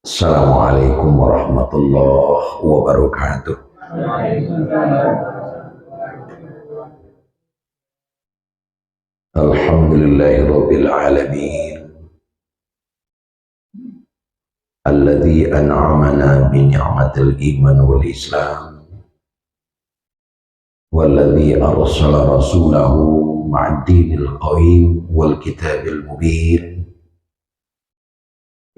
Assalamualaikum warahmatullahi wabarakatuh. Alhamdulillahirabbil alamin. Alladzi an'amana bi ni'matil iman wal islam. Walladzi arsala rasulahu ma'ad dinil qawim wal kitabil mubin.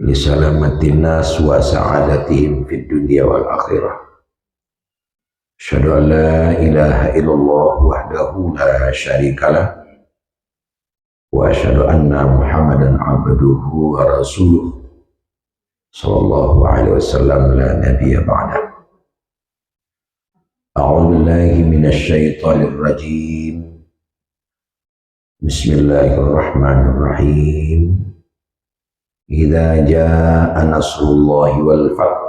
Lisalamatin nas wa sa'adatihim fid dunya wal akhirah. Asyhadu an la ilaha illallah wahdahu la syarikalah wa asyhadu anna Muhammadan abduhu wa rasuluh sallallahu alaihi wasallam la nabiyya ba'da. A'udzu billahi minasy syaithanir rajim. Bismillahirrahmanirrahim. Idza jaa nasrullahi wal fath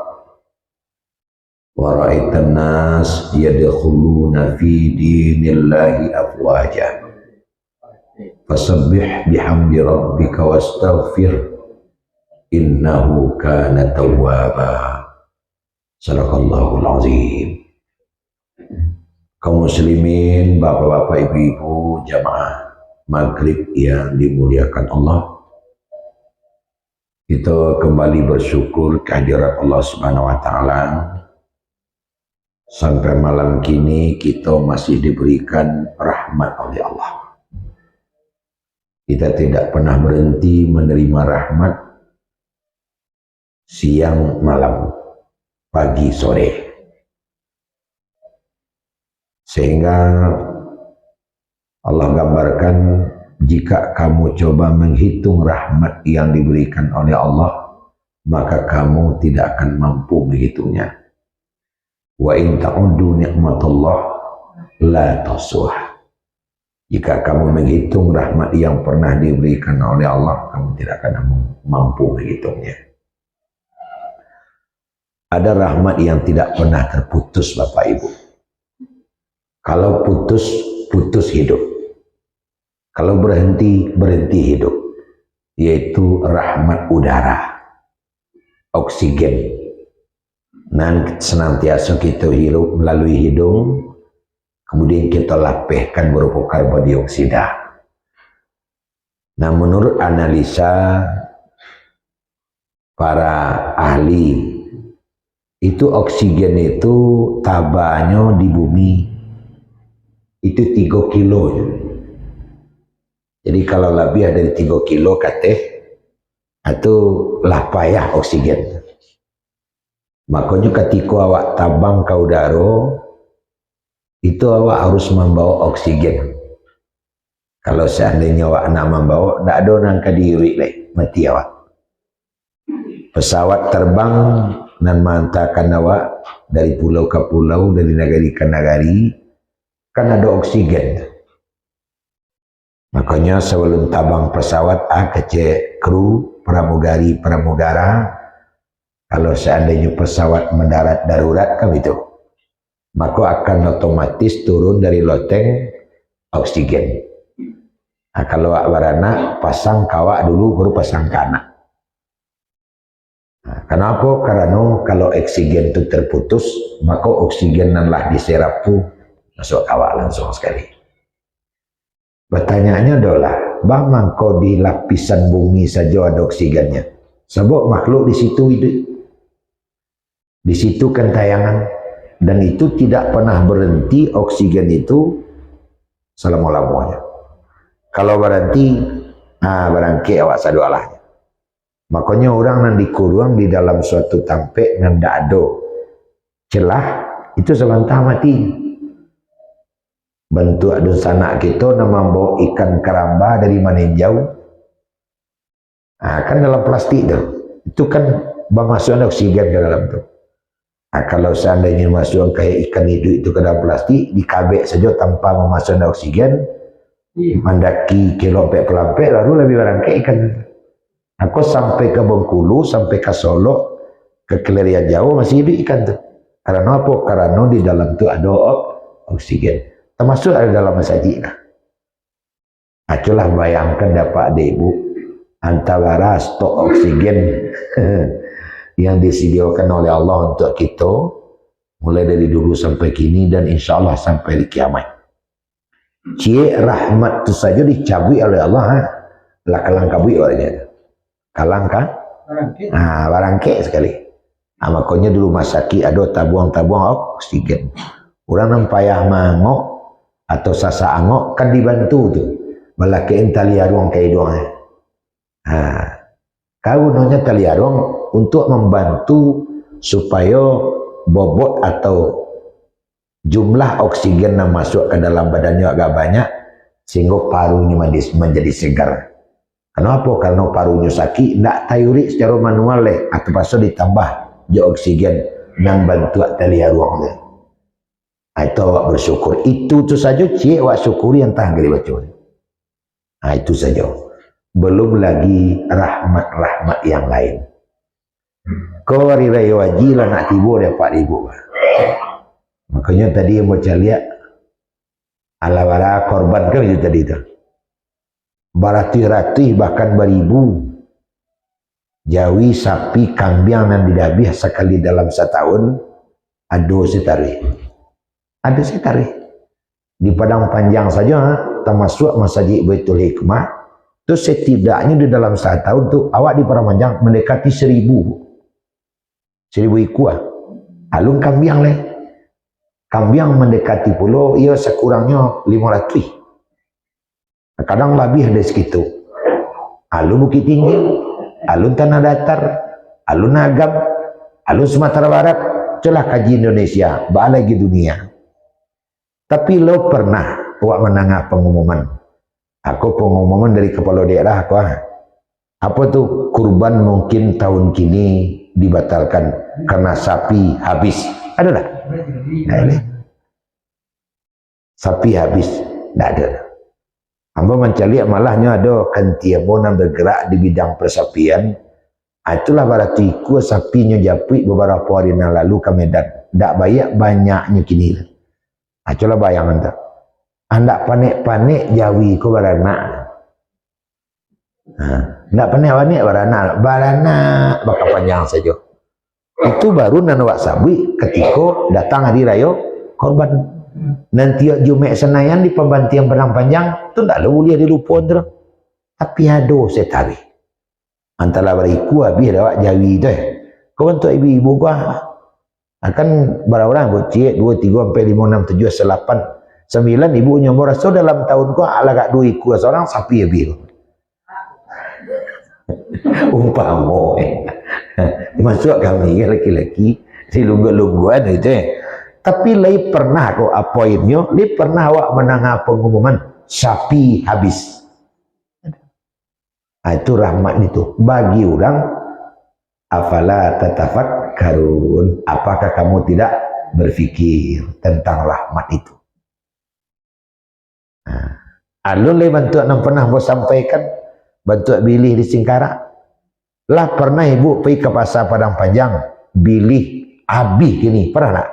wa ra'aitan nas yadkhuluna fi dinillahi afwaja fasabbih bihamdi rabbika wastaghfir innahu kana tawwaba. Sadaqallahul azim. Kaum muslimin, bapak-bapak, ibu-ibu, jamaah maghrib yang dimuliakan Allah, kita kembali bersyukur kehadirat Allah Subhanahu wa taala. Sampai malam kini kita masih diberikan rahmat oleh Allah. Kita tidak pernah berhenti menerima rahmat siang, malam, pagi, sore. Sehingga Allah gambarkan, jika kamu coba menghitung rahmat yang diberikan oleh Allah, maka kamu tidak akan mampu menghitungnya. Wa in ta'uddu ni'matallah la tuhsuha. Jika kamu menghitung rahmat yang pernah diberikan oleh Allah, kamu tidak akan mampu menghitungnya. Ada rahmat yang tidak pernah terputus, Bapak Ibu. Kalau putus, putus hidup. Kalau berhenti, berhenti hidup. Yaitu rahmat udara, oksigen. Dan senantiasa kita hirup melalui hidung, kemudian kita lapihkan berupa karbon dioksida. Nah, menurut analisa para ahli, itu oksigen itu tabanya di bumi itu 3 kilo. Jadi kalau lebih dari 3 kilo kateh, itu lah payah oksigen. Makanya ketika awak tabang ke udara, itu awak harus membawa oksigen. Kalau seandainya awak nak membawa, tak ada nangka diri mati awak. Pesawat terbang dan menghantarkan awak dari pulau ke pulau, dari negari ke negari, kan ada oksigen. Makanya sebelum tabang pesawat, kecek kru, pramugara, kalau seandainya pesawat mendarat darurat kan itu, maka akan otomatis turun dari loteng oksigen. Nah, kalau awak beranak, pasang kawak dulu, baru pasang ke anak. Nah, kenapa? Karena kalau oksigen itu terputus, maka oksigen nanlah diserap masuk kawak langsung sekali. Pertanyaannya adalah, bang mangko di lapisan bumi saja ada oksigennya. Sebab makhluk di situ hidup. Di situ kan tayangan, dan itu tidak pernah berhenti oksigen itu selama-lamanya. Kalau berhenti, berangkai awak sadualahnya. Makanya orang yang dikurung di dalam suatu tampek yang tidak ada celah, itu sebentar mati. Bentuk adun sanak kita nama bawa ikan keramba dari meninjau. Kan dalam plastik itu kan memasukkan oksigen ke dalam itu. Kalau seandainya masuk kayak ikan hidup itu ke dalam plastik, dikabek saja tanpa memasukkan oksigen, mendaki kilopek pelampek, lalu lebih barangkai ikan. Aku sampai ke Bengkulu, sampai ke Solo, ke Kelerian Jauh masih hidup ikan tuh. Karena apa? Karena di dalam itu ada oksigen. Termasuk ada dalam saji. Itulah bayangkan dapat ibu antara stok oksigen yang disediakan oleh Allah untuk kita mulai dari dulu sampai kini dan insya Allah sampai di kiamat. Cie rahmat itu saja dicabui oleh Allah. Lah kalang kabui orangnya. Kalang kan? Barangke sekali. Makanya dulu masaki ada tabuang-tabuang oksigen. Orang nampayah mangok atau sasa angok kan dibantu tuh. Melakiin tali arung kayak doang. Kau nanya tali arung untuk membantu supaya bobot atau jumlah oksigen yang masuk ke dalam badannya agak banyak sehingga parunya menjadi segar. Kenapa? Karena parunya sakit, tidak tayuri secara manual atau pasal ditambah je oksigen yang bantu tali arung. Itu awak bersyukur. Itu saja cik awak syukuri yang tak boleh baca. Itu saja. Belum lagi rahmat-rahmat yang lain. Kau hari raya wajib lah nak tiba dia 4,000. Makanya tadi yang baca lihat ala-ala korban kan itu tadi tu. Baratus-ratus bahkan beribu jawi, sapi, kambing yang tidak habis sekali dalam setahun ada setari. Ada setari. Di Padang Panjang saja termasuk Masjid Baitul Hikmah tu setidaknya di dalam setahun tu awak di Padang Panjang mendekati 1,000 ekor. Alung kambing leh. Kambing mendekati pulau ia sekurangnya 500. Kadang lebih ada segitu. Alun Bukit Tinggi, alun Tanah Datar, alun Agam, alun Sumatera Barat, celah kaji Indonesia, lagi dunia. Tapi lo pernah awak menangah pengumuman. Aku pengumuman dari kepala daerah aku. Apa tuh kurban mungkin tahun kini dibatalkan karena sapi habis. Ada tak? Nah ini. Sapi habis. Tak ada. Hamba mencari malahnya ada kantiabonan bergerak di bidang persapian. Itulah baratiku sapinya japui beberapa hari yang lalu ke Medan. Tak banyaknya kini. Itulah bayangan tak. Anda panik-panik jawi ku baranak. Ndak panik-panik baranak bakal panjang saja. Itu baru nanawak sabui ketika datang hari raya korban. Nanti Jumat Senayan di pembantian Padang Panjang tu tak boleh dilupa tu. Tapi ada setari. Antara beriku habis lewat jawi tu. Kau untuk ibu-ibu gua akan berapa bocik 2, 3, 4, 5, 6, 7, 8, 9 ibu nyomor rasa dalam tahun gua agak 2 ekor seorang sapi habis. Umpama masuk kami laki-laki si lunggu-lungguan itu. Tapi lai pernah kau apoinnya, lai pernah awak menangah pengumuman sapi habis. Itu rahmat itu bagi orang. Afala tatafakkarun, apakah kamu tidak berfikir tentang rahmat itu? Alun lai bantu yang pernah bos sampaikan bantu bilih di Singkarak. Lah pernah ibu pergi ke pasar Padang Panjang bilih habis gini, pernah tak?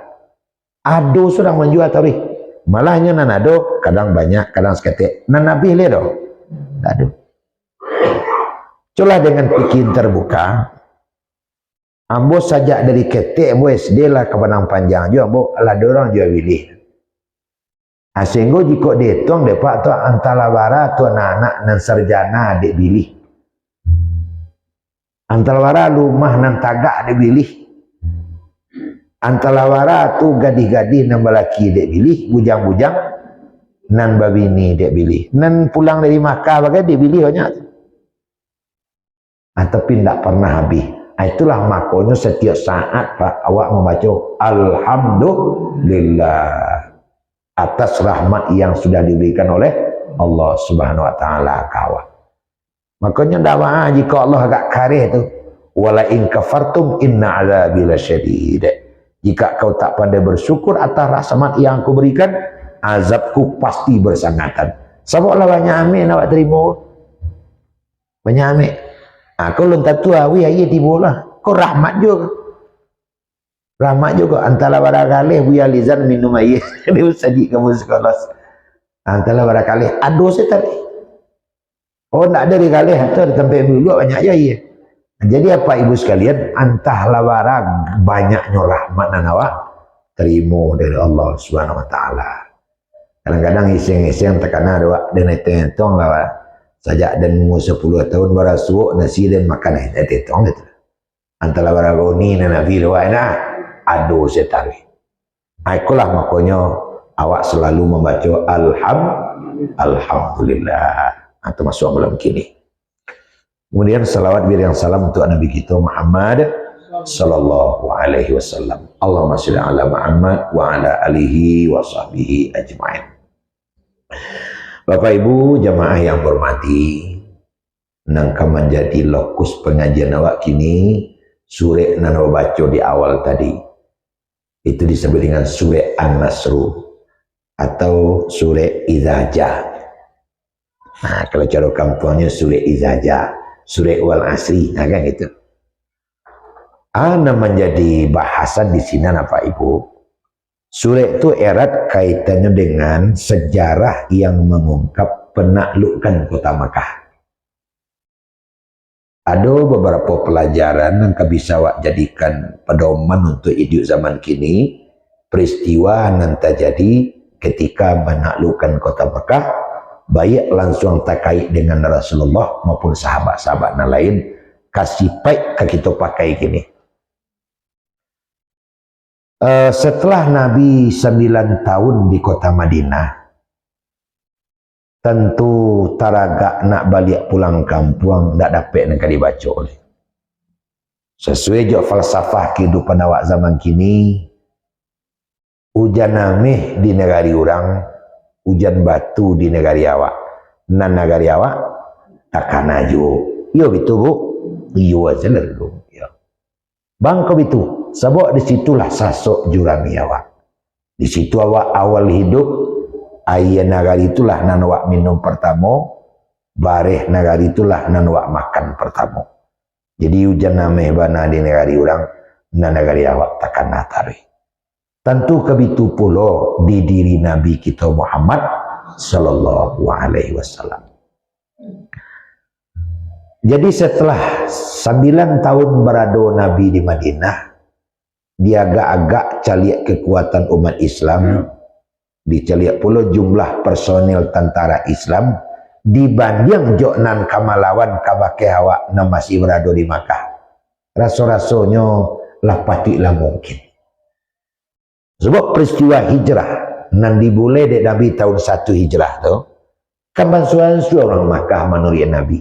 Ado sudah menjual tadi. Malahnya nan ado, kadang banyak, kadang seketik. Nan habis le do. Ado. Coba dengan pikiran terbuka. Ambo sajak dari ketek ambo SD lah ke Padang Panjang juga ambo lah dorang jual bilih. Sehingga jika dihitung depak tu antara wara tu anak-anak nan sarjana dek bilih. Antara wara rumah nan tagak dek bilih. Antara wara tu gadih-gadih nan balaki dek bilih, bujang-bujang nan babini dek bilih. Nan pulang dari Makkah bagai dek bilih banyak. Tapi tidak pernah habis. Itulah makanya setiap saat Pak awak membaca Alhamdulillah atas rahmat yang sudah diberikan oleh Allah Subhanahu Wa Taala kawan. Makanya dakwah jika Allah agak karih tu, wala in kafartum inna azabi lasyadid. Jika kau tak pandai bersyukur atas rahmat yang aku berikan, azabku pasti bersangatan. Sebablah banyak amin awak terima. Banyak amin. Kau lontar tu awi aye tibolah. Kau rahmat juga. Rahmat juga antara barangkali buya lizan minum air. Dia usadi kamu sekolah. Antara barangkali ado setari. Oh tak ada di kali tu tempat dulu banyak aja air. Jadi apa ibu sekalian, antahlah warag banyaknya rahmat dan awak terima dari Allah Subhanahu Wa Taala. Kadang-kadang iseng-iseng terkena doa dan etong lah saja dan umur 10 tahun barasuuk nasi dan makan etong gitu. Antara waragoni dan nabi doa nah aduh setari. Ikulah makanya awak selalu membaca alhamdulillah atau masuk malam kini. Kemudian salawat bir yang salam untuk Nabi kita Muhammad sallallahu alaihi wasallam. Allahumma shalli ala Muhammad wa ala alihi wa sahbihi ajma'in. Bapak Ibu jamaah yang hormati, nangka menjadi lokus pengajian awak kini surah yang baca di awal tadi. Itu disebut dengan surah An-Nasru atau surah Idza Jaa. Nah, kalau cara kampungnya surah Idza Jaa, surah wal asri, nah kan gitu. Ana menjadi bahasan di sini Bapak Ibu. Surah itu erat kaitannya dengan sejarah yang mengungkap penaklukan kota Makkah. Ada beberapa pelajaran yang bisa awak jadikan pedoman untuk hidup zaman kini. Peristiwa yang terjadi ketika menaklukkan kota Makkah, baik langsung terkait dengan Rasulullah maupun sahabat-sahabat yang lain, kasih baik ke kita pakai gini. Setelah Nabi 9 tahun di kota Madinah, tentu taragak nak balik pulang kampung tak dapat nak dibaca oleh. Sesuai jo falsafah kehidupan awak zaman kini, hujan ameh di negari orang, hujan batu di negari awak. Nan negari awak takkan aju. Yo itu bu, yo aja lalu. Bangko itu. Sebab disitulah sasok jurami awak. Di situ awak awal hidup, ayah nagari itulah nan awak minum pertama, bareh nagari itulah nan awak makan pertama. Jadi hujan nameh bana di negari orang, nan negari awak takkan natari. Tentu kebitu pula di diri Nabi kita Muhammad sallallahu alaihi wasallam. Jadi setelah 9 tahun berada Nabi di Madinah, dia agak-agak caliak kekuatan umat Islam, dicaliak pula jumlah personil tentara Islam dibanding joknan kamalawan kabake awak yang masih berada di Makkah. Rasa-rasanya lah patiklah mungkin. Sebab peristiwa hijrah nan dibulai dek Nabi tahun 1 hijrah tu, kan bansuan orang Makkah menurut Nabi.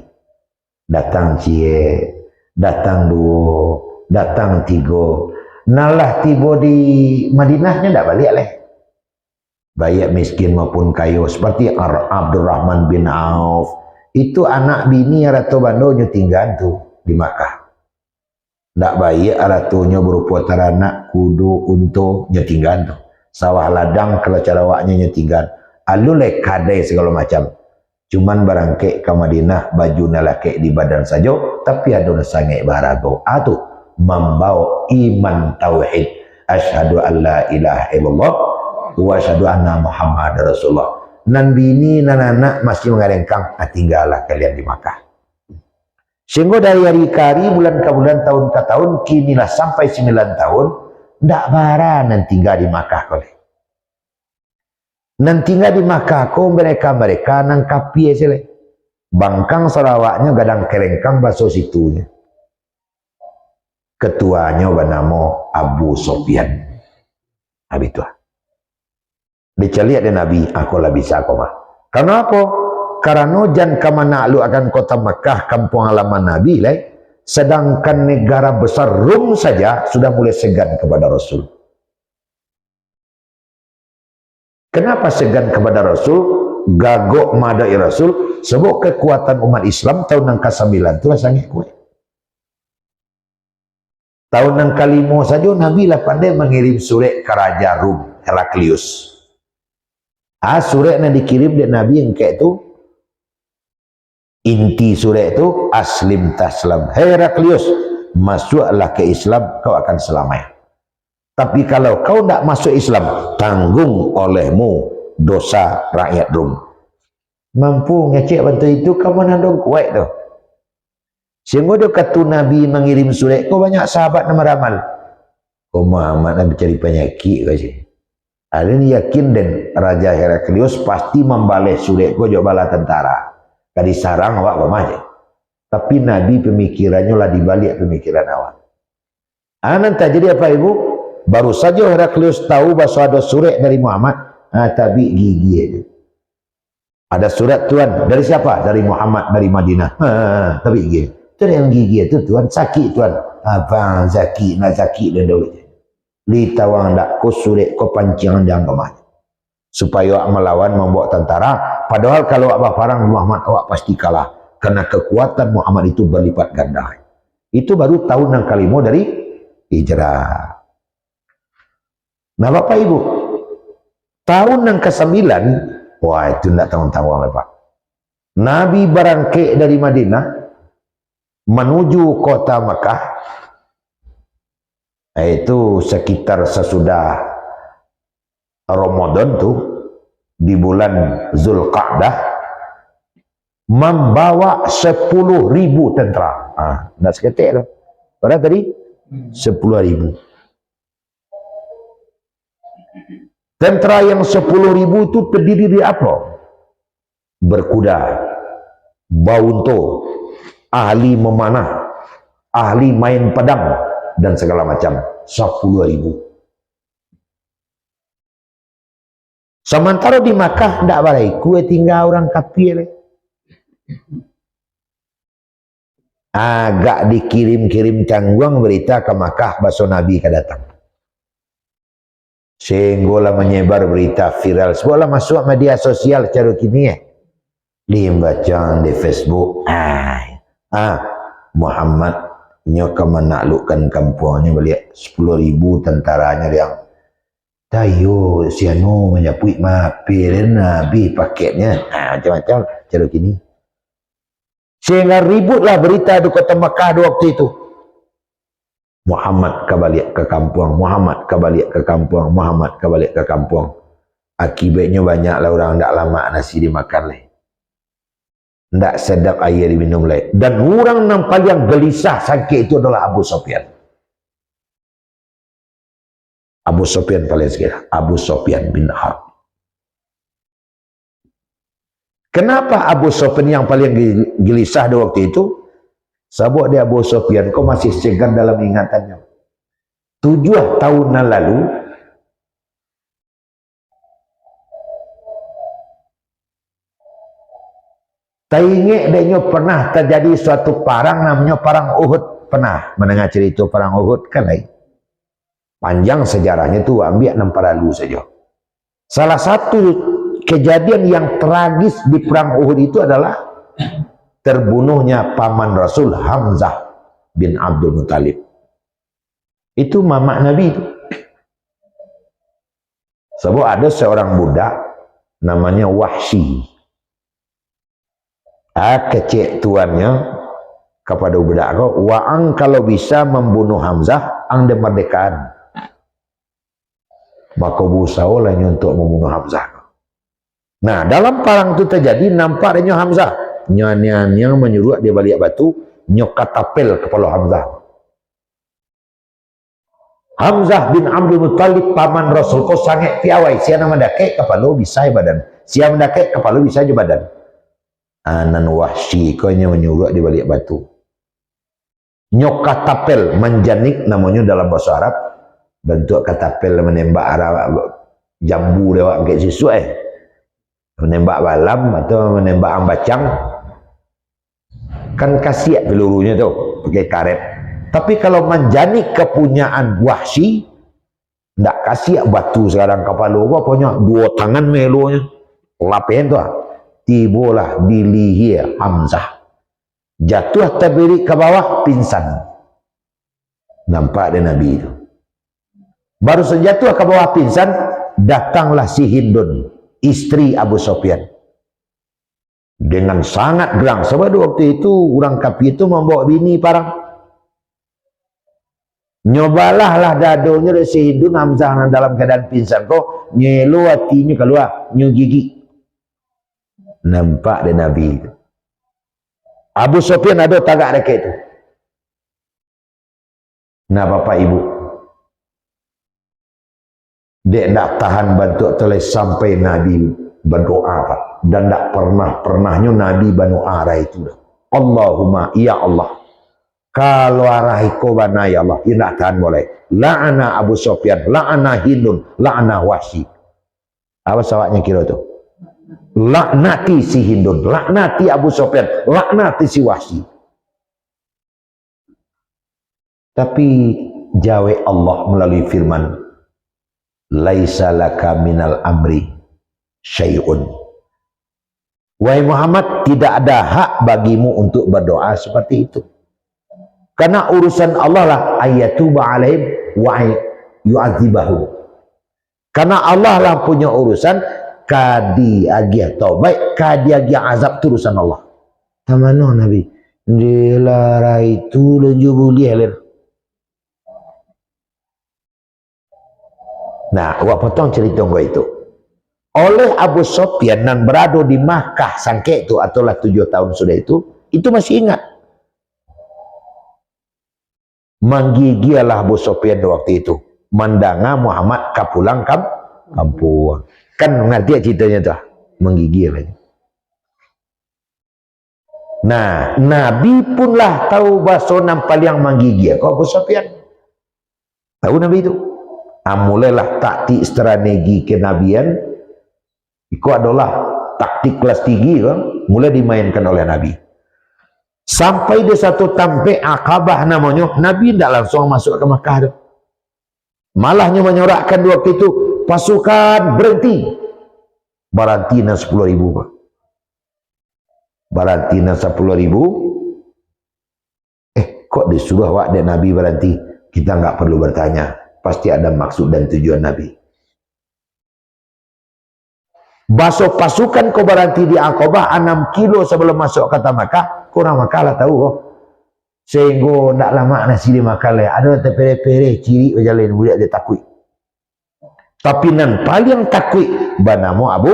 Datang cie, datang 2, datang 3. Nalah tiba di Madinahnya tidak balik leh. Baik miskin maupun kaya seperti Abdurrahman bin Auf. Itu anak bini Ratu Bandonya tinggal tu di Makkah. Tak baik ratunya berupa teranak, kudu, untunya tinggal tu. Sawah ladang kalau cara waknya tinggal. Alulai kadai segala macam. Cuman barangkek ke Madinah baju nalakek di badan saja, tapi ada sangat barago. Atuh membawa iman tauhid, asyhadu an la ilaha illallah wa asyhadu anna Muhammad Rasulullah. Nan bini nan anak masih mengarengkang, tinggallah kalian di Makkah. Sehingga dari hari ke hari, bulan ke bulan, tahun ke tahun, kinilah sampai 9 tahun ndak bara nan tinggal di Makkah koleh. Nan tinggal di Makkah ko mereka nang kapie sele. Bangkang Sarawaknya gadang kerengkang baso situnya. Ketuanya bernama Abu Sufyan. Habis itu. Diceliat dari Nabi, aku lah bisa koma. Karena apa? Karena jan kamana lu akan kota Mekah, kampung halaman Nabi lah. Sedangkan negara besar Rum saja sudah mulai segan kepada Rasul. Kenapa segan kepada Rasul? Gagok madai Rasul. Sebab kekuatan umat Islam tahun yang ke-9 itu sangat kuat. Tahun yang ke-5 saja Nabi lah pandai mengirim surat ke Raja Rum, Heraklius. Surat yang dikirim dari Nabi yang kayak itu, inti surat itu, aslim taslam. Heraklius, masuklah ke Islam, kau akan selamat. Tapi kalau kau tidak masuk Islam, tanggung olehmu dosa rakyat Rum. Mampu ngecek bantu itu, kamu nandung kuat tu. Sehingga dia kata Nabi mengirim surat, kau banyak sahabat nama ramal. Kau Muhammad nak cari penyakit kau sih. Ada ni yakin dan Raja Heraklius pasti membalas surat kau jauh bala tentara. Kadi sarang awak pemaja. Tapi Nabi pemikirannya lah dibalik pemikiran awak. Nanti jadi apa ibu? Baru saja Heraklius tahu bahwa ada surat dari Muhammad. Tapi gigi aja. Ada surat Tuhan. Dari siapa? Dari Muhammad, dari Madinah. Tapi gigi. Itu yang gigi itu Tuhan. Sakit Tuhan. Abang sakit, nak sakit dan duit. Li tawang dak ko surat ko pancingan dan kemana. Supaya awak melawan membawa tentara. Padahal kalau awak parang Muhammad, awak pasti kalah. Karena kekuatan Muhammad itu berlipat ganda. Itu baru tahun yang kelima dari hijrah. Nah Bapak Ibu, tahun yang ke-9, wah itu tidak tahun-tahun lah Pak. Nabi berangkat dari Madinah menuju kota Mekah, itu sekitar sesudah Ramadan tuh di bulan Zulqa'dah, membawa 10.000 tentara. Nah seketik lah. Berapa tadi? 10.000. Tentara yang 10.000 itu terdiri dari apa? Berkuda, baunto, ahli memanah, ahli main pedang, dan segala macam. 10.000. Sementara di Makkah tidak balai, kue tinggal orang kafir. Agak dikirim-kirim cangguang berita ke Makkah bahwa Nabi akan datang. Sehinggalah menyebar berita viral. Sebuah masuk media sosial cara kini dibaca di Facebook. Muhammad nyoka menaklukkan kampungnya balik 10.000 tentaranya yang tayo siano menyapui mapir Nabi paketnya. Macam-macam cara kini. Sehingga ributlah berita di kota Mekah waktu itu. Muhammad kembali ke kampung, Muhammad kembali ke kampung, Muhammad kembali ke kampung. Akibatnya banyaklah orang tidak lama nasi dimakan leh. Tidak sedap air diminum leh. Dan orang yang paling gelisah sakit itu adalah Abu Sufyan. Abu Sufyan paling sekali. Abu Sufyan bin Harb. Kenapa Abu Sufyan yang paling gelisah di waktu itu? Sebab dia Abu Sufyan kau masih segar dalam ingatannya. 7 tahun yang lalu tainge dia pernah terjadi suatu perang namanya perang Uhud. Pernah mendengar cerita perang Uhud kan lain. Panjang sejarahnya tu ambil 6 lalu saja. Salah satu kejadian yang tragis di perang Uhud itu adalah terbunuhnya paman Rasul Hamzah bin Abdul Muttalib. Itu mamak Nabi itu. Sebab ada seorang budak namanya Wahsy. Kecek tuannya kepada budak kau, waang kalau bisa membunuh Hamzah, ang demerdekaan. Maka busau lainnya untuk membunuh Hamzah. Nah, dalam perang itu terjadi nampaknya Hamzah yang menyuruh dia balik batu nyokat tapel kepala Hamzah. Hamzah bin Abdul Muttalib paman Rasul kau sangat piawai. Siapa mendakek kepala bisa badan. Siapa mendakek kepala bisa je badan. Anan Wahsy kau yang menyuruh dia balik batu. Nyokat tapel menjanik namanya dalam bahasa Arab. Bentuk katapel menembak arah jambu lewat kayak sesuai. Menembak balam atau menembak ambacang. Kan kasiat pelurunya tuh pakai karet. Tapi kalau menjanik kepunyaan Wahsy, ndak kasiat batu sekarang kepala pokoknya 2 tangan melonya lapen tuh. Tibolah di leher Hamzah. Jatuh terdiri ke bawah pingsan. Nampak dia Nabi itu. Baru sejatuh ke bawah pingsan, datanglah si Hindun, istri Abu Sufyan. Dengan sangat gerang. Sebab waktu itu orang kafir itu membawa bini parang. Nyobalah lah dadonya dari si Hindun Hamzah dalam keadaan pingsan. Kok nyelo hatinya keluar, nyu gigi. Nampak dia Nabi itu. Abu Sufyan ada tagak dekat itu. Nah Bapak Ibu, dia tak tahan bantu telah sampai Nabi berdoa Pak. Dan tak pernahnya Nabi berdoa itu. Allahumma ya Allah, kalau arahiku bana ya Allah, ia tak tahan boleh. La'ana Abu Sufyan, la'ana Hindun, la'ana Wahsy. Apa sawaknya kira tu? Laknati si Hindun, laknati Abu Sufyan, laknati si Wahsy. Tapi jawe Allah melalui firman, laisa laka minal amri syai'un. Wahai Muhammad, tidak ada hak bagimu untuk berdoa seperti itu. Karena urusan Allah lah ayatuba alaihim wa yu'adzibahum. Karena Allah lah punya urusan kadi agih taubat, kadi agih azab tu urusan Allah. Tamano Nabi. Dilara itu lenjubuli halir. Nah, awak potong cerita gua itu. Oleh Abu Sufyan yang berada di Makkah sangke itu ataulah 7 tahun sudah itu masih ingat. Manggigialah Abu Sufyan waktu itu. Mandanga Muhammad kapulang kampung. Kan ngerti ceritanya tuh? Menggigil. Nah, Nabi pun lah tahu bahasa nampal yang menggigil. Kok Abu Sufyan? Tahu Nabi itu? Mulailah taktik strategi kenabian. Itu adalah taktik kelas tinggi kan? Mulai dimainkan oleh Nabi. Sampai di satu tampe Aqabah namanya, Nabi tidak langsung masuk ke Makkah. Malahnya menyorakkan waktu itu, pasukan berhenti. Barantina 10.000 Pak. Barantina 10.000. Kok disuruh wak dan Nabi berhenti? Kita nggak perlu bertanya. Pasti ada maksud dan tujuan Nabi. Basok pasukan kau berhenti di Aqabah 6 kilo sebelum masuk kata Makkah, kurang Makkah lah tahu kok. Sehingga tak lama nasi di Makkah lah. Ada terpere-pere ciri berjalan budak dia takut. Tapi nan paling takut banamu Abu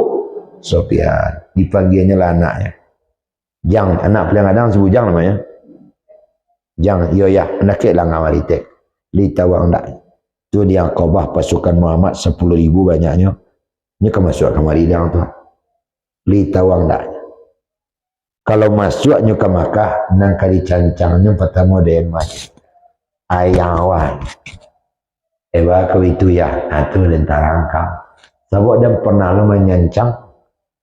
Sufyan. Dipanggilnya lah anaknya. Jang, anak paling kadang sebut Jang namanya. Jang, yo ya, anak lah ngawalitek. Litawang tak. Itu di Aqabah pasukan Muhammad 10.000 banyaknya. Ini masuk ke Madinah tu. Li tawang dak. Kalau masuknya ke Makkah, nang kali cancangnya pertama dia masuk. Ayawan. Eba kau itu ya, itu tentara angkang. Sebab dia pernah lo menyancang,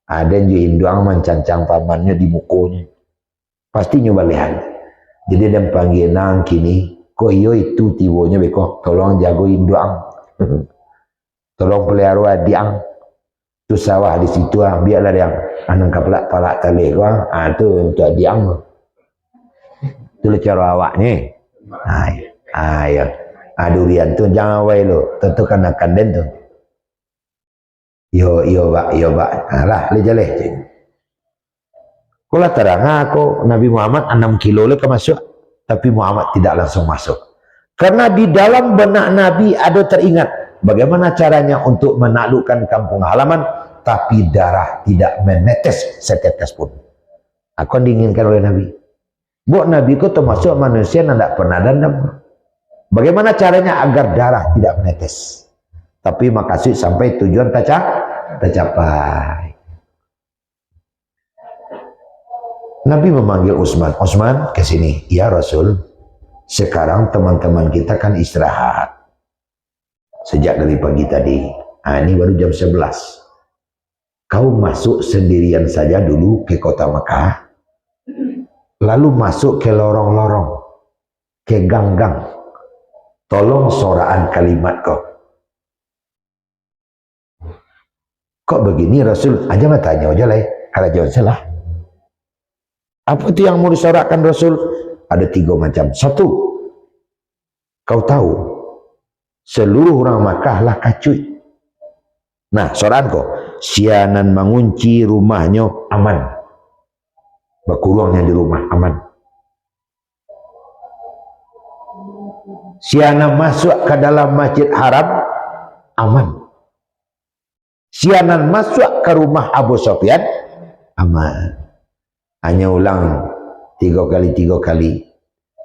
ada yang induang mencancang pamannya di mukanya. Pasti nyoba lihat. Jadi dia panggil nang kini, kok iyo itu tibonya beko, tolong jago induang. Tolong pelihara diang. Tu sawah di situ biarlah yang anang kapalak palak tali tu untuk diang tu cara awaknya ayo durian tu jangan awai lo tentu kan akan den tu yo bak lah lejale kula terang aku Nabi Muhammad 6 kilo le ke masuk tapi Muhammad tidak langsung masuk karena di dalam benak Nabi ada teringat bagaimana caranya untuk menaklukkan kampung halaman tapi darah tidak menetes setetes pun. Aku diinginkan oleh Nabi. Buat Nabi itu termasuk manusia yang tidak pernah dendam. Bagaimana caranya agar darah tidak menetes? Tapi makasih sampai tujuan tercapai. Nabi memanggil Utsman. Utsman ke sini. Ya Rasul, sekarang teman-teman kita kan istirahat. Sejak dari pagi tadi. Ini baru jam 11. Kau masuk sendirian saja dulu ke kota Makkah, lalu masuk ke lorong-lorong, ke gang-gang. Tolong soraan kalimat kau. Kok begini Rasul? Aja mah tanya aja lah. Kalau jawab salah. Apa itu yang mau disorakkan Rasul? Ada 3 macam. 1, kau tahu seluruh orang Makkah lah kacuy. Nah, soraan kau. Sianan mengunci rumahnya aman. Berkurangnya di rumah aman. Sianan masuk ke dalam masjid haram aman. Sianan masuk ke rumah Abu Sufyan aman. Hanya ulang 3 kali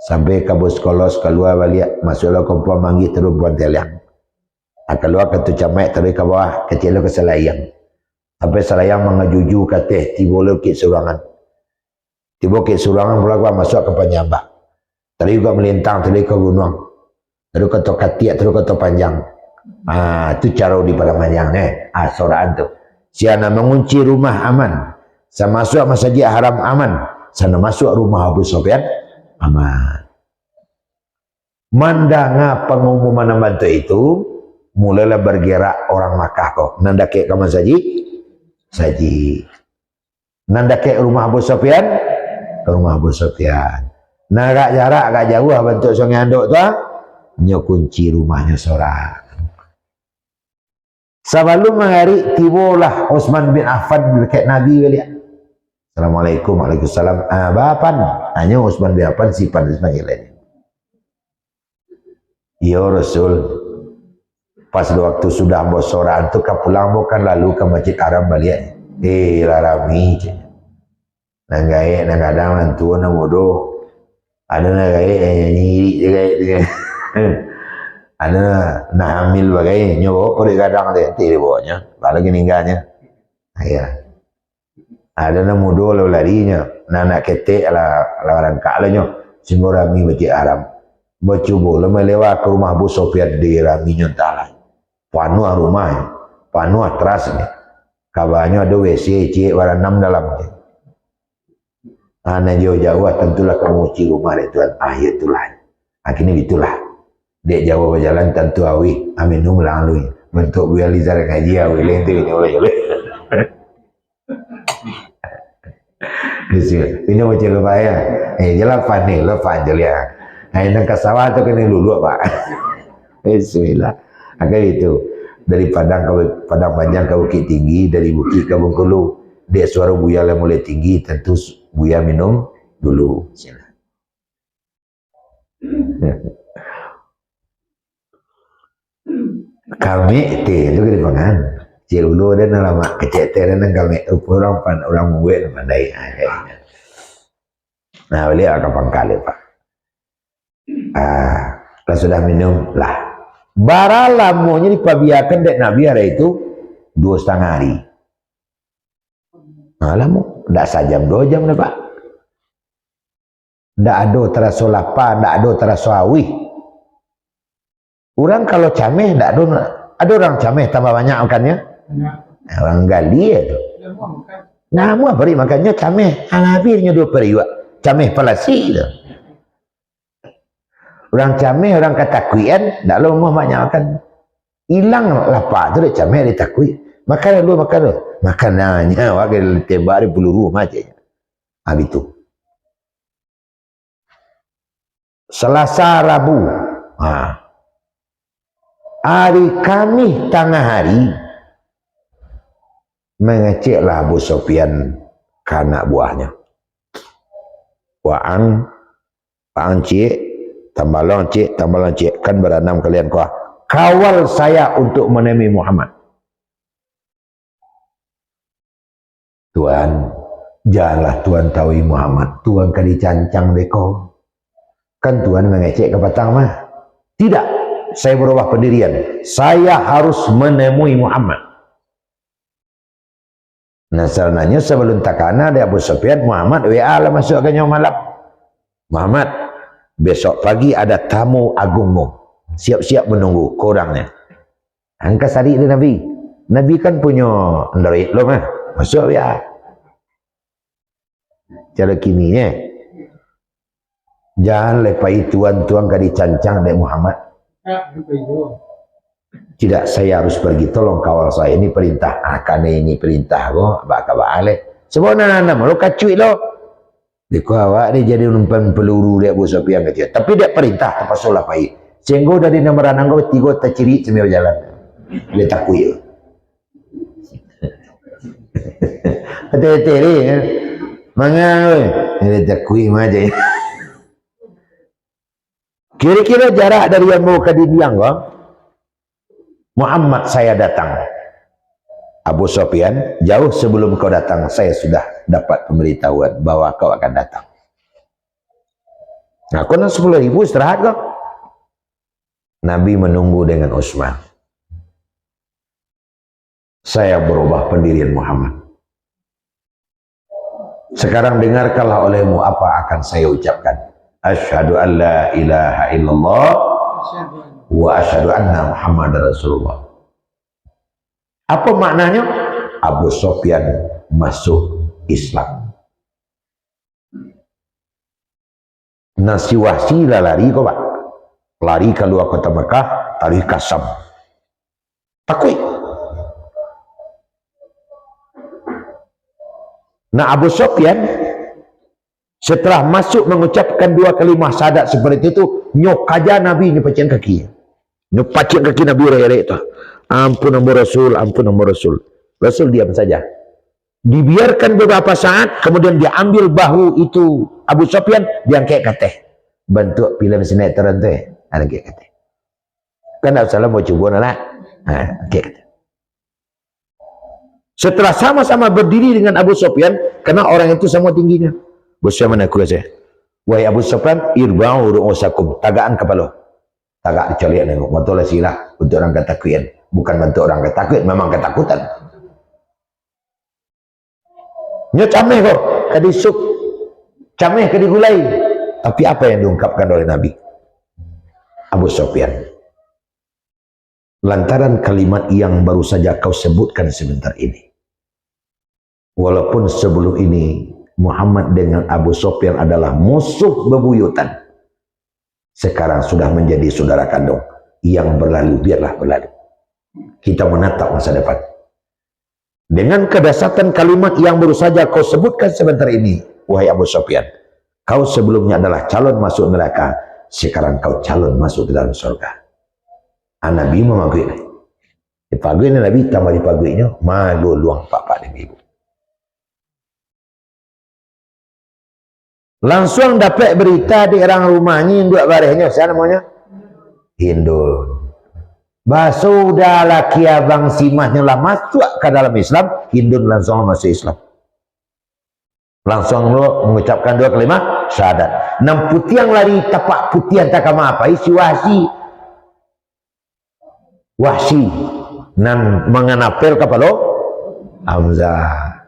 Sampai kabus kolos keluar balik, masuklah kompon manggil terus buat teliang. Keluar ke tu camek terus ke bawah, kecil ke selayang. Sampai selayang mengejuju kata, tiba ke surangan. Tiba ke surangan pula gua masuk ke penyambak. Terus juga melintang terus ke gunung. Terus ke Tokatia, terus ke Topanjang. Itu cara di Palamanjang soraan tu. Siana mengunci rumah aman. Saya masuk masjid haram aman. Sana masuk rumah Abu Sufyan aman. Mandanga pengumuman bantu itu, mulailah bergerak orang Makkah kok. Nanda ke masjid, saji. Nanda ke rumah Abu Sufyan, ke rumah Abu Sufyan. Nah agak jarak agak jauh bentuk sungai anduk tu, nyo kunci rumahnya seorang. Sebelum menghari tibalah Utsman bin Affan dekat Nabi balik. Assalamualaikum, waalaikumsalam. Bapan, hanya Utsman bin Affan sifat sebagai lain. Ya Rasul, pas waktu sudah bosoran tu kan pulang bukan lalu ke Masjid Haram balik. Larami. Nanggai nangadang nantu namudo. Ada nanggai nyiri juga. Ada nak hamil bagai nyowo kau kadang deh tiri bawahnya kalau meninggalnya ya ada nak mudo lalu larinya nak ketek ala orang kalanya semua rami Masjid Haram bercuba lama lewat ke rumah Abu Sufyan di rami nyontala panuh rumah panuh terasnya kabarnya ada WC cik warna 6 dalam anak jauh-jauh tentulah kamu uci rumah itu itulah akhirnya itulah. Dek Jawa berjalan tentu awi aminu melalui bentuk buaya lizar ngaji awi lente ini oleh ini macam lupa ya jelas panik lepas jelia ini kesawah tu kena lulu pak bismillah agak itu dari Padang ke Padang Panjang ke Bukit Tinggi dari Bukit ke Bengkulu dek suara buaya yang mulai tinggi tentu buaya minum dulu kami itu ke depan cik dulu dan lama kecil dan kami orang muat pandai nah beliau akan pangkal pak kalau sudah minum lah bara lamunya dipabiakan dek Nabi hari itu 2,5 hari lamu tidak sajam 2 jam dah pak tidak ada terasa lapar tidak ada terasa awih. Orang kalau cameh tak ada orang cameh tambah banyak makannya. Orang gali itu. Namun beri makannya cameh. Alabirnya 2 periwak. Cameh palasi itu. Orang cameh orang katakuian tak lama banyak makan. Hilang lapar tu dia cameh dia takui. Makan dulu makan dulu. Makanannya wakil tebak di peluru macam. Habis itu. Selasa Rabu. Hari Kamis tengah hari mengeceklah Abu Sufyan ke anak buahnya. Waan cik, tambalang cik, kan berenam kalian kuah. Kawal saya untuk menemui Muhammad. Tuan, janganlah Tuan tahu Muhammad. Tuan kan dicancang deko. Kan Tuan mengecek ke petang mah. Tidak. Saya berubah pendirian. Saya harus menemui Muhammad. Nah, sebenarnya sebelum takana ada Abu Sufyan, Muhammad WA lah masuk ke malam. Muhammad, besok pagi ada tamu agungmu. Siap-siap menunggu korangnya. Angka sari itu Nabi. Nabi kan punya Android loh mah. Masuk WA. Cara kininya. Jangan lepai tuan-tuan kadi cancang dari Muhammad. Tidak, saya harus pergi, tolong kawal saya, ini perintah karena ini perintah bakal sebenarnya malu kacui lo dikawal dia jadi numpan peluru dia Abu Sufyan kecil tapi dia perintah terpaksa lah pai sehingga dari nomor anang 3 terciri cemil jalan dia takui hati-hati ya mangan dia takui aja. Kira-kira jarak dari yang mau ke Dindiang Muhammad saya datang. Abu Sufyan, jauh sebelum kau datang saya sudah dapat pemberitahuan bahwa kau akan datang. Nah, kau 10.000 istirahat kok. Nabi menunggu dengan Utsman. Saya berubah pendirian Muhammad. Sekarang dengarkanlah olehmu apa akan saya ucapkan. Asyhadu an la ilaha illallah wa asyhadu anna Muhammadar Rasulullah. Apa maknanya? Abu Sufyan masuk Islam. Nasi Wahsy lari kok Pak. Lari keluar kota Mekah, lari ke Syam. Takut. Nah, Abu Sufyan setelah masuk mengucapkan 2 kalimah syahadat seperti itu, nyok aja Nabi nyepacian kaki. Nyepacian kaki Nabi raya itu. Ampun Abu Rasul, ampun Abu Rasul. Rasul diam saja. Dibiarkan beberapa saat, kemudian diambil bahu itu Abu Sufyan, diangkat ke teh. Bentuk film sinetron tu ada angkat ke teh. Kan tak salah mau coba nak. Angkat ke teh. Setelah sama-sama berdiri dengan Abu Sufyan, karena orang itu semua tingginya. Bosnya mana aku saya? Wahai Abu Sufyan, irba'u ru'usakum, tagaan kepala. Tagak dicoliak nengok, betul lah silah untuk orang ketakutan. Bukan bentuk orang ketakut, memang ketakutan. Nya cameh kok, kadisuk. Cameh kadigulai. Tapi apa yang diungkapkan oleh Nabi? Abu Sufyan, lantaran kalimat yang baru saja kau sebutkan sebentar ini. Walaupun sebelum ini Muhammad dengan Abu Sufyan adalah musuh bebuyutan, sekarang sudah menjadi saudara kandung. Yang berlalu biarlah berlalu. Kita menatap masa depan. Dengan kedasatan kalimat yang baru saja kau sebutkan sebentar ini, wahai Abu Sufyan, kau sebelumnya adalah calon masuk neraka, sekarang kau calon masuk ke dalam surga. Nabi memagui. Dipagui Nabi tambah dipaguinya, malu luang papa dan ibu. Langsung dapat berita di orang rumahnya, induk barehnya, siapa namanya? Hindun. Baso udah laki abang simahnya lah masuk ke dalam Islam, Hindun langsung masuk Islam. Langsung lo mengucapkan 2 kalimat syahadat. 6 putih yang lari tapak putih entah kama apa, isi Wahsy nan mengenapel kepala Hamzah.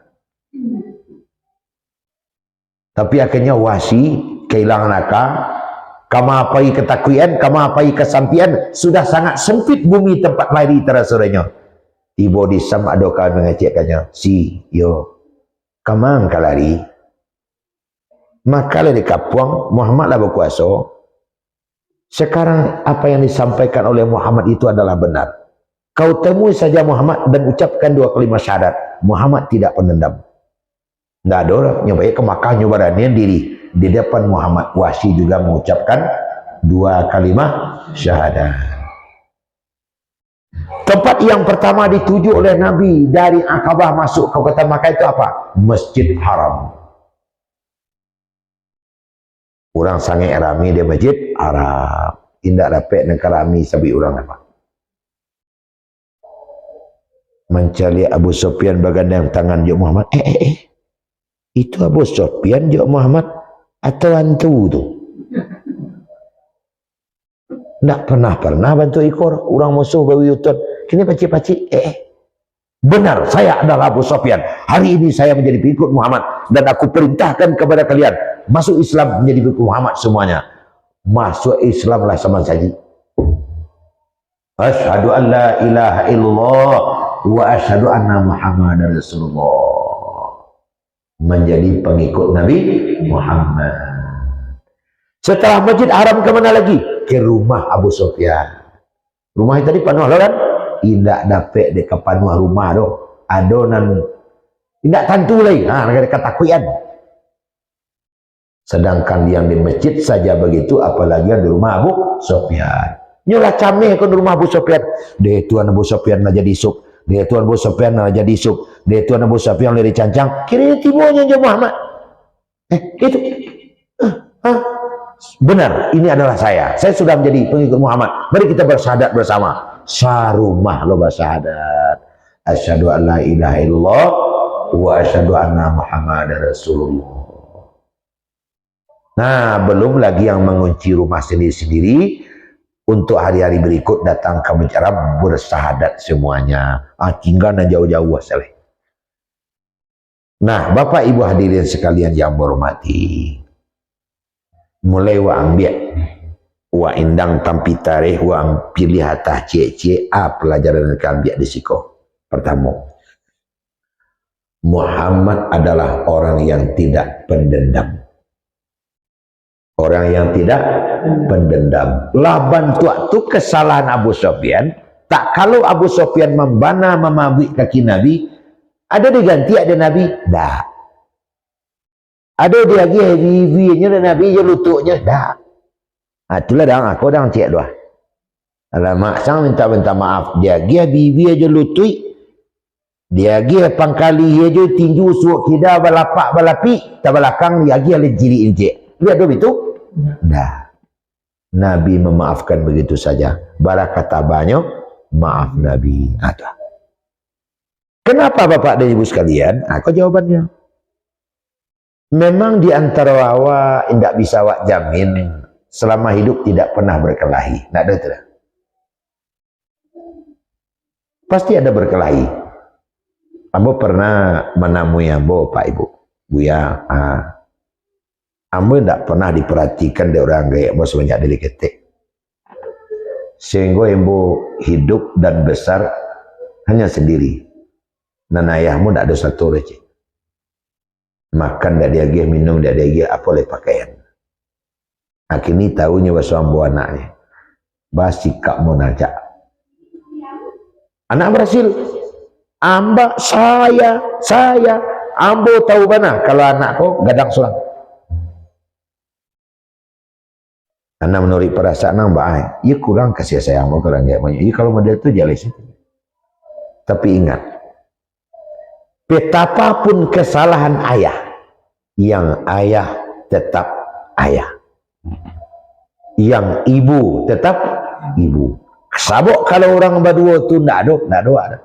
Tapi akhirnya Wahsy kehilangan akal. Kama apai ketakuan, kama apai kesampian, sudah sangat sempit bumi tempat lari terasuranya. Tiba di Sam adokan mengecekkannya, si yo kamang kalari. Maka di Kapuang Muhammad lah berkuasa. Sekarang apa yang disampaikan oleh Muhammad itu adalah benar. Kau temui saja Muhammad dan ucapkan 2 kalimat syahadat. Muhammad tidak penendam. Tidak ada orang nyoba ke Makkah nyobaranian diri. Di depan Muhammad, Wahsy juga mengucapkan 2 kalimat syahadat. Tempat yang pertama dituju oleh Nabi dari Aqabah masuk ke kota Makkah itu apa? Masjid Haram. Orang sangat rami di Masjid Haram. Tidak dapat nak rami sabi orang apa. Mencari Abu Sufyan bergandang tangan Jok Muhammad. Itu Abu Sufyan Jok Muhammad atau hantu tu? Tak pernah bantu ikor orang musuh bebuyutan. Kini pacik-pacik. Benar, saya adalah Abu Sufyan. Hari ini saya menjadi pengikut Muhammad dan aku perintahkan kepada kalian masuk Islam menjadi pengikut Muhammad semuanya. Masuk Islamlah sama saja. Asyhadu an la ilaha illallah wa asyhadu anna Muhammadar Rasulullah. Menjadi pengikut Nabi Muhammad. Setelah Masjid Haram ke mana lagi? Ke rumah Abu Sufyan. Rumah tadi penuh lah kan? Tidak dapat dekat penuh rumah tu. Adonan tidak tentu lagi. Negara ketakutan. Sedangkan yang di masjid saja begitu, apalagi yang di rumah Abu Sufyan. Nyolah cameh ke rumah Abu Sufyan. Dia tuan Abu Sufyan nak jadi suk. Dia tuan Abu Sufyan nak jadi suk. Dia tuan Abu Sufyan lari cancang. Kira tibonya je Muhammad. Itu. Benar, ini adalah saya. Saya sudah menjadi pengikut Muhammad. Mari kita bersyahadat bersama. Sarumah lo bersyahadat. Asyhadu an la ilaha illallah wa asyhadu anna Muhammadar Rasulullah. Nah, belum lagi yang mengunci rumah sendiri-sendiri untuk hari-hari berikut datang ke Arab bersahadat semuanya. Tinggal jauh-jauh asal. Nah, Bapak Ibu hadirin sekalian yang berhormati, mulai wa ambil wa indang tampi tarikh wa pilih hatah cie pelajaran yang ambil di siko. Pertama, Muhammad adalah orang yang tidak pendendam. Orang yang tidak pendendam. Laban tu kesalahan Abu Sufyan. Tak kalau Abu Sufyan membana memabuk kaki Nabi, ada diganti ada Nabi? Dah. Ada dia lagi heavy-nya dan Nabi je lututnya? Dah. Itulah dah aku dah cek doa. Alamak sang minta maaf. Dia lagi heavy aja lutut. Dia lagi pangkali aja tinju suuk kida balapak balapi. Tak belakang dia lagi ada jiri injek. Lihat dulu itu? Dah. Nabi memaafkan begitu saja. Barakat banyak maaf Nabi. Ada. Kenapa Bapak dan Ibu sekalian? Aku jawabannya. Memang di antara awak tidak bisa awak jamin selama hidup tidak pernah berkelahi. Tidak ada itu. Pasti ada berkelahi. Ambo pernah menemui Ambo Pak Ibu. Buya. Ambo tidak pernah diperhatikan dari orang gaya Ambo semenjak dari ketik. Sehingga Ambo hidup dan besar hanya sendiri. Dan ayahmu tidak ada satu receh. Makan tidak dia gaya, minum tidak dia gaya, apa oleh pakaian. Akhirnya tahunya bahasa Ambo anaknya. Bahas sikap mau najak. Anak berhasil. Amba, saya. Ambo tahu mana kalau anakku gadang sulang. Anak menurut perasaan Mbak, ia kurang kasih sayang mau kurang kayak banyak. Ia kalau model itu jelas itu. Tapi ingat, betapapun kesalahan ayah, yang ayah tetap ayah, yang ibu tetap ibu. Sabok kalau orang nombor dua itu tidak ada.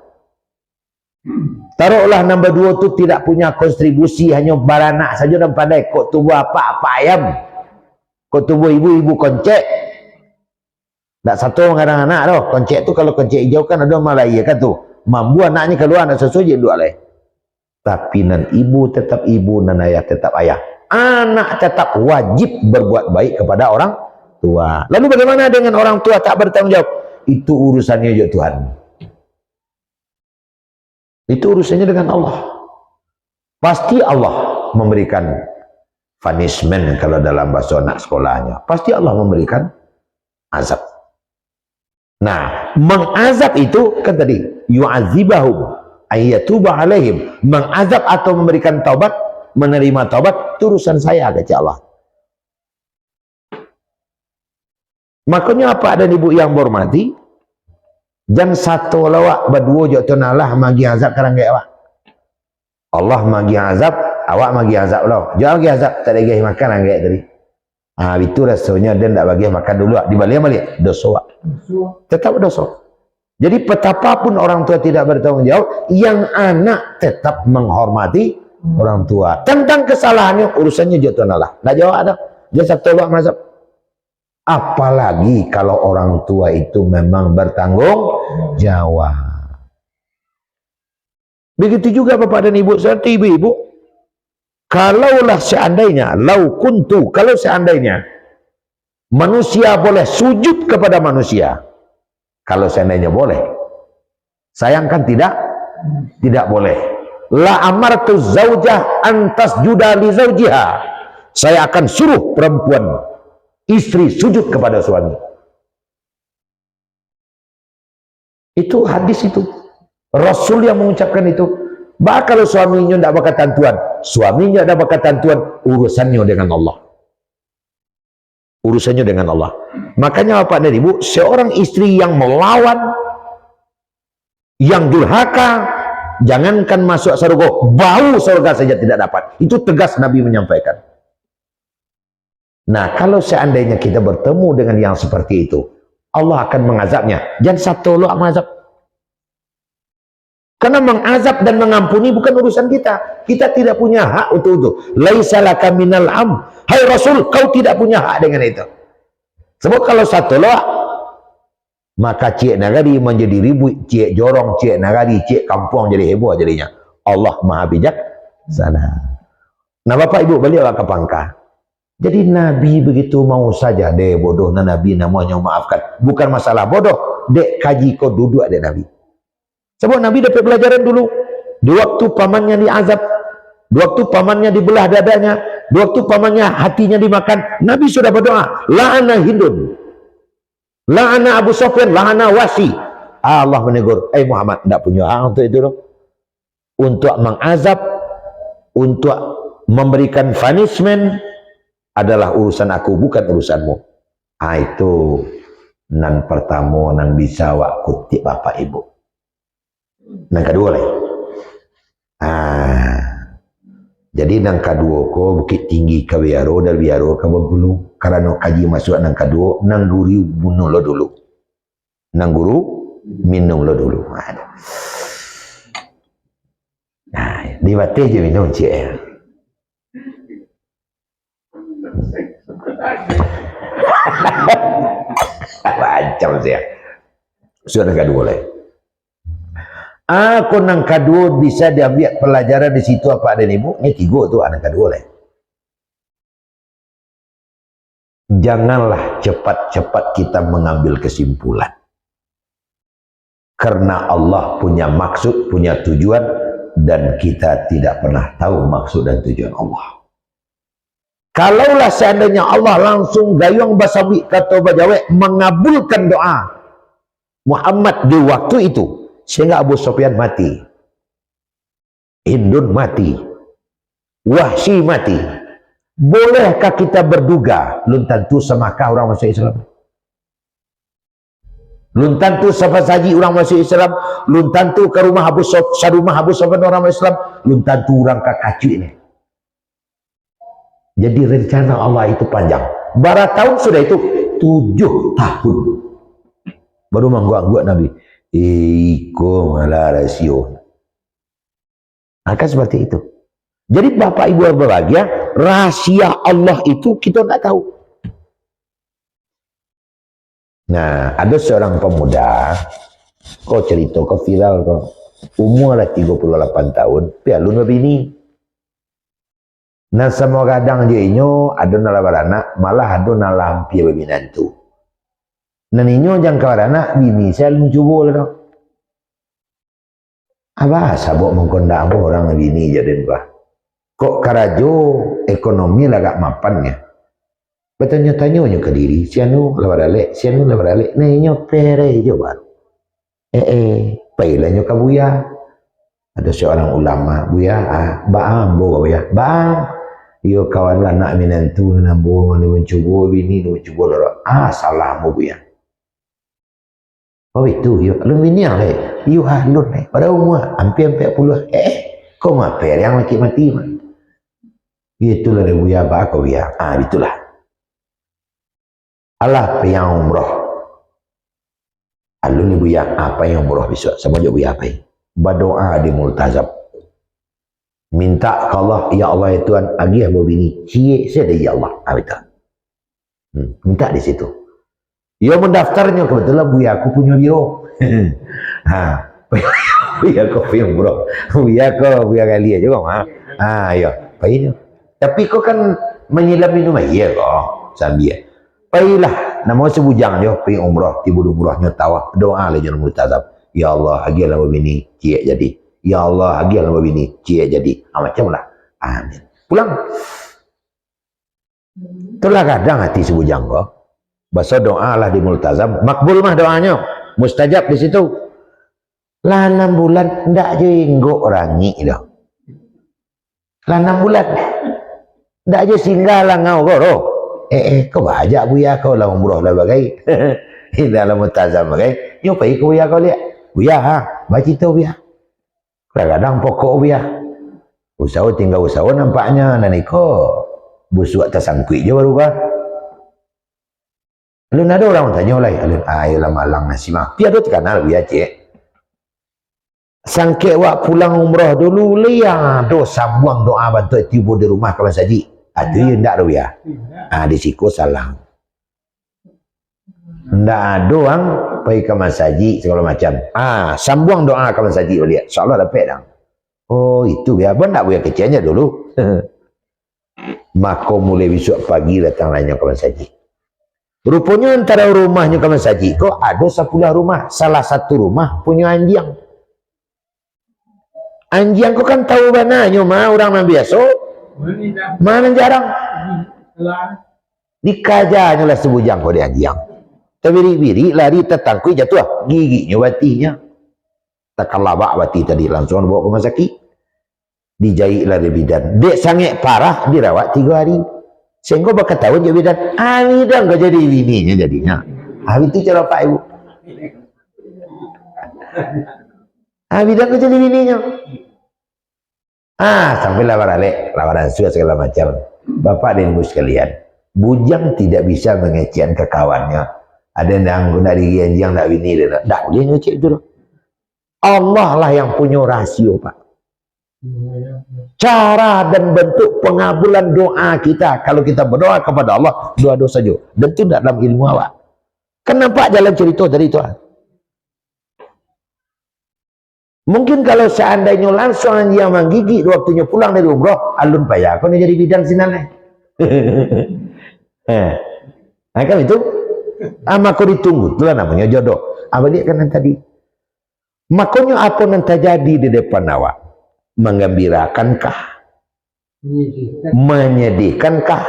Taruhlah nombor dua itu tidak punya kontribusi, hanya baranak saja dan pandai. Kok tubuh apa ayam. Kau tubuh ibu koncek. Tak satu mengarang anak tu. Koncek tu kalau koncek hijau kan ada Malaya kan tu. Mampu anaknya keluar anak susu je dua leh. Tapi nan ibu tetap ibu, nan ayah tetap ayah. Anak tetap wajib berbuat baik kepada orang tua. Lalu bagaimana dengan orang tua tak bertanggung jawab? Itu urusannya juga Tuhan. Itu urusannya dengan Allah. Pasti Allah memberikan punishment kalau dalam bahasa anak sekolahnya. Pasti Allah memberikan azab. Nah, mengazab itu kan tadi yu'adzibahum ayyatuba alaihim. Mengazab atau memberikan taubat, menerima taubat, itu urusan saya kata Allah. Makanya apa ada ibu yang berhormati? Jam satu lawak berdua jatuh nalah magi azab karang gaya awak. Allah magi azab, awak magi azab lo. Jangan magi azab, tak ada gaya makan anggai tadi. Itu rasanya dia tak bagi makan dulu. Dibalik dosa. Tetap dosa. Jadi betapapun orang tua tidak bertanggung jawab, yang anak tetap menghormati orang tua. Tentang kesalahannya urusannya jatuh nalah. Tak jawab ada. Dia satu lawak mazhab. Apalagi kalau orang tua itu memang bertanggung jawab. Begitu juga Bapak dan Ibu, seperti ibu-ibu. Kalaulah seandainya, kalau seandainya manusia boleh sujud kepada manusia, kalau seandainya boleh, sayangkan tidak boleh. La amartu zaujah antas juda li zaujiha. Saya akan suruh perempuan, istri sujud kepada suami. Itu hadis itu. Rasul yang mengucapkan itu. Bah kalau suaminya tidak berkatan Tuhan, suaminya tidak berkatan Tuhan, urusannya dengan Allah. Urusannya dengan Allah. Makanya Bapak dan Ibu, seorang istri yang melawan, yang durhaka, jangankan masuk surga, bau surga saja tidak dapat. Itu tegas Nabi menyampaikan. Nah, kalau seandainya kita bertemu dengan yang seperti itu, Allah akan mengazabnya. Jangan satu lo mengazab. Karena mengazab dan mengampuni bukan urusan kita. Kita tidak punya hak untuk itu. Laisa laka minal am. Hai Rasul, kau tidak punya hak dengan itu. Sebab kalau satu loh, maka cik nagari menjadi ribut, cik jorong, cik nagari, cik kampung jadi heboh jadinya. Allah Maha bijak sana. Nah Bapak Ibu beliau ke pangkah. Jadi Nabi begitu mau saja deh bodoh na Nabi namanya maafkan. Bukan masalah bodoh, dek kaji kau duduk dek Nabi. Sebab Nabi dapat pelajaran dulu. Di waktu pamannya diazab, di waktu pamannya dibelah dadanya, di waktu pamannya hatinya dimakan, Nabi sudah berdoa, la'ana Hindun, la'ana Abu Sufyan, la'ana Wasi. Allah menegur, Muhammad tidak punya hak untuk itu loh. Untuk mengazab, untuk memberikan punishment adalah urusan aku, bukan urusanmu. Itu nan pertama nan bisa wak kutip Bapak Ibu. Nang kedua lah. Jadi nang kedua ko Bukit Tinggi ke Biaro dan Biaro ke Bengkulu. Karena kaji masuk nang kedua, nang guru bunuh lo dulu. Nang guru minum lo dulu. Di bate je minum cik. Macam saya. Sudah nang kedua lah. Aku nang kedua bisa diambil pelajaran di situ apa ada ibu? Ini tiga tu anak kedua lah. Janganlah cepat-cepat kita mengambil kesimpulan. Karena Allah punya maksud, punya tujuan, dan kita tidak pernah tahu maksud dan tujuan Allah. Kalaulah seandainya Allah langsung gayung basawi kata bajawek mengabulkan doa Muhammad di waktu itu, sehingga Abu Sufyan mati, Hindun mati, Wahsy mati, bolehkah kita berduga lun tentu semakah orang masuk Islam? Lun tentu sama saji orang masuk Islam, lun tentu ke rumah Abu Sufyan orang masuk Islam, lun tentu orang kakacu ini. Jadi rencana Allah itu panjang. Berapa tahun sudah itu? 7 tahun. Baru menggua-gua Nabi. Iko malah rasio. Akan seperti itu. Jadi Bapak Ibu yang berbahagia, rahasia Allah itu kita tidak tahu. Nah, ada seorang pemuda, kau cerita, kau viral, kau umur lah 38 tahun, pialun bini. Nah, semua kadang dia inyo ada nala baranak, malah ada nala hampir berminantu. Naninyo jang kawarana bini saya mencuba lah. Apa sabok mengkondak orang bini jadi bah. Kok karajo ekonomi lagak mapan ya. Bertanya-tanya ke diri, sianu lawarale, sianu lawarale. Nenyo pere jo baru. Pailanyo ka buya. Ada seorang ulama buya, baam bo buya. Bang, iyo kawan anak minantu nambo mencuba bini mencuba loro. Salahmu buya. Oh itu, lu bini yang le, halun le, pada umur hampir 40. Kau ngapain yang mati-mati mah? Itulah dia buya apa kau buya? Itulah. Allah yang umroh. Alun ni buya apa yang umroh besok? Sama je buya apa? Berdoa di multazam. Minta ke Allah, ya Allah ya Tuhan, agih bini, cie saya dari ya Allah. Betul. Minta di situ. Ia mendaftarnya kebetulan buya aku punya biro. Buya kau punya bro. Buya kali aja kau. Ya, payah. Tapi kau kan menyelam minum iya kau sambil. Payahlah, nama sebujang je pergi umrah, tiba umrahnya tawaf, doa le jangan multazam. Ya Allah, agilah bini cie jadi. Ya Allah, agilah bini cie jadi. Macamlah. Amin. Pulang. Itulah kadang hati sebujang kau. Bahasa doa lah di multazam, makbul mah doanya, mustajab di situ. Lah 6 bulan ndak jenggo orangi dah. Lah 6 bulan ndak je singgah lah ngau goro. Kau bajak buya kau lah umroh lah bagai. Dalam multazam bagai. Yo pai kau buya kau lihat. Buya baca tu buya. Kadang-kadang pokok buya. Usaha tinggal usaha nampaknya naniko busuk atas sangkui je baru kah. Alun ada orang tanya lah, alun ayolah malang nasi mak. Dia tu kenal buya cik. Sangke wak pulang umrah dulu liang do sambung doa bantu tibu di rumah kawan saji. Itu ya ndak do ya. Di siku salang. Ndak ada ang pergi ke masaji segala macam. Sambung doa ke masaji dia. Insyaallah dapat dah. Oh itu ya, abang ndak boleh kecilnya dulu. Maka mulai besok pagi datang lainnya ke masaji. Rupanya antara rumahnya ke masaji kok ada 10 rumah. Salah satu rumah punya anjing. Anjing kok kan tahu bananya mah orang biasa. Mana jarang. Dikajanya lah sebujang kok dia anjing. Terbiri-biri lari tetangkui jatuh giginya batinya. Takalabak bati tadi langsung bawa ke rumah sakit. Dijahit lari bidan. Dek sangat parah dirawat 3 hari. Sehingga bakal tahun jadi bidan. Bidan kau jadi bininya jadinya. Itu cara Pak Ibu. Bidan kau jadi bininya. Sampai lawaran sudah segala macam. Bapak dan Ibu sekalian. Bujang tidak bisa mengecewakan ke kawannya. Ada yang dari yang tak bini dia tak boleh ngecek itu. Allah lah yang punya rasio Pak. Cara dan bentuk pengabulan doa kita kalau kita berdoa kepada Allah doa saja dan itu tidak dalam ilmu awak. Kenapa jalan cerita dari itu? Mungkin kalau seandainya langsung yang menggigit waktunya pulang dari umroh alun payah kau jadi bidan sinanai. Kan itu. Maka ditunggu, itulah namanya jodoh. Lihat kan tadi. Makanya apa yang terjadi di depan awak? Menggembirakankah? Menyedihkankah?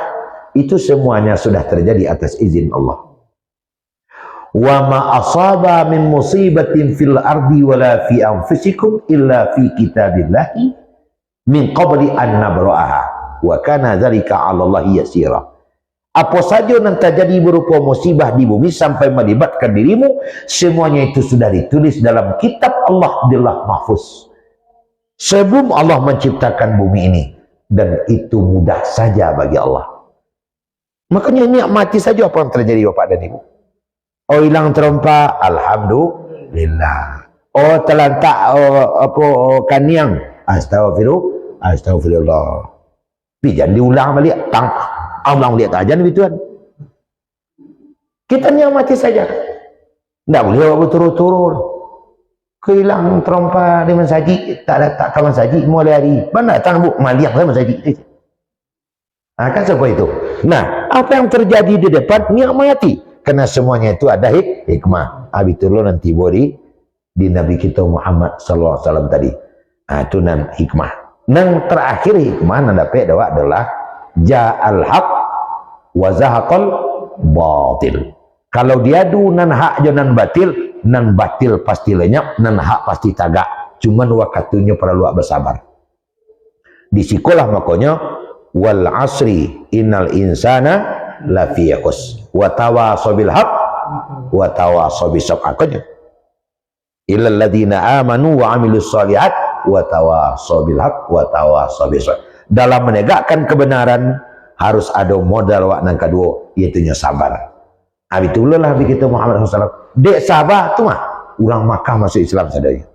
Itu semuanya sudah terjadi atas izin Allah. Wa ma asaba min musibatin fil ardi wala fi anfusikum illa fi kitabillahi min qabli an nabra'aha wa kana dzalika 'ala Allahi yasira. Apa saja yang terjadi berupa musibah di bumi sampai melibatkan dirimu, semuanya itu sudah ditulis dalam kitab Allah di Lauh Mahfuz. Sebelum Allah menciptakan bumi ini, dan itu mudah saja bagi Allah. Makanya nikmati saja apa yang terjadi Bapak dan Ibu. Oh hilang terompa, alhamdulillah. Oh terlantak kaniang, astagfirullah. Jangan diulang balik, Allah lihat aja nih tuan. Kita nikmati saja. Tidak boleh berturut-turut. Kehilang terompa di masaji, tak ke masaji mulai hari. Mana datang bu maliak ke masaji. Kan seperti itu. Nah, apa yang terjadi di depan nikmati. Karena semuanya itu ada hikmah. Abitullah nanti bori di Nabi kita Muhammad sallallahu alaihi wasallam tadi. Itu nan hikmah. Nang terakhir hikmah nan dapat adalah ja'al haq wa zahaqal batil. Kalau diadu nan hak je nan batil pasti lenyap, nan hak pasti tagak. Cuman waktunya perlu bersabar. Di sekolah makanya wal asri innal insana lafi khusr wa tawasaw bil haq wa tawasaw bis sabr. Illal ladzina amanu wa amilus shalihat wa tawasaw bil haq wa tawasaw bis sabr. Dalam menegakkan kebenaran harus ada modal yang kedua, yaitu sabar. Abitullah lah kita Muhammad SAW. Dek sabar tu mah orang Makkah masuk Islam sadaya.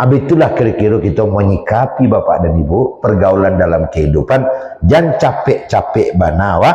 Abitullah kira-kira kita menyikapi Bapak dan Ibu pergaulan dalam kehidupan. Jangan capek-capek banawa